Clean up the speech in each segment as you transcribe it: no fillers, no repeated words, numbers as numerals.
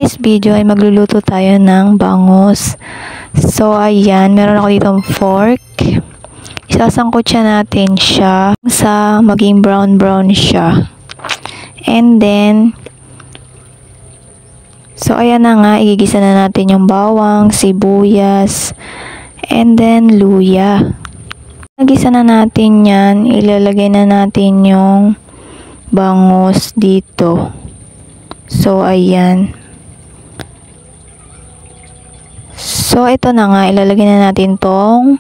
This video ay magluluto tayo ng bangus. So, ayan, meron ako ditong fork. Isasangkutsa natin siya sa maging brown siya. And then, so ayan na nga, igigisa na natin yung bawang, sibuyas, and then luya. Nagisa na natin yan, ilalagay na natin yung bangus dito. So, ayan. So, ito na nga, ilalagay na natin tong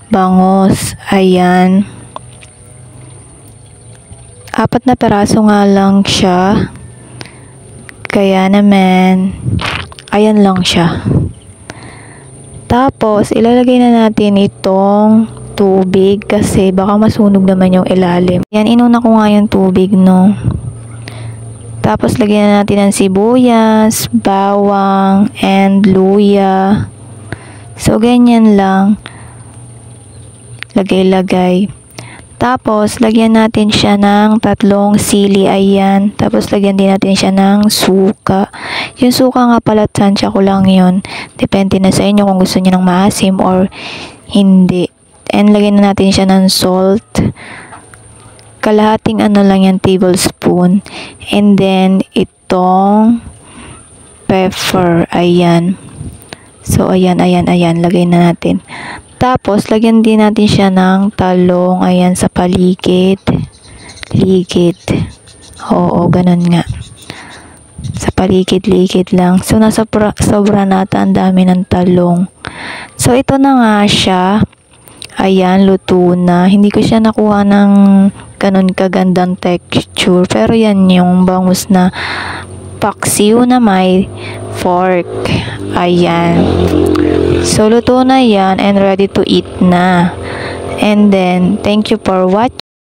bangus. Ayan. 4 na peraso nga lang siya. Kaya naman, ayan lang siya. Tapos, ilalagay na natin itong tubig kasi baka masunog naman yung ilalim. Yan, inuna ko nga yung tubig, no. Tapos, lagyan na natin ng sibuyas, bawang, and luya. So, ganyan lang. Lagay-lagay. Tapos, lagyan natin siya ng 3 sili. Ayan. Tapos, lagyan din natin siya ng suka. Yung suka nga pala, tansya ko lang yun. Depende na sa inyo kung gusto niyo ng maasim or hindi. And, lagyan na natin siya ng salt. Kalahating lang yan, tablespoon. And then, itong pepper. Ayan. So, ayan. Lagay na natin. Tapos, lagyan din natin siya ng talong. Ayan, sa paligid. Ligid. Oo, ganun nga. Sa paligid-ligid lang. So, sobra nata ang dami ng talong. So, ito na nga siya. Ayan, luto na. Hindi ko siya nakuha ng ganun kagandang texture. Pero yan yung bangus na paksiw na may fork. Ayan. So, luto na yan and ready to eat na. And then, thank you for watching.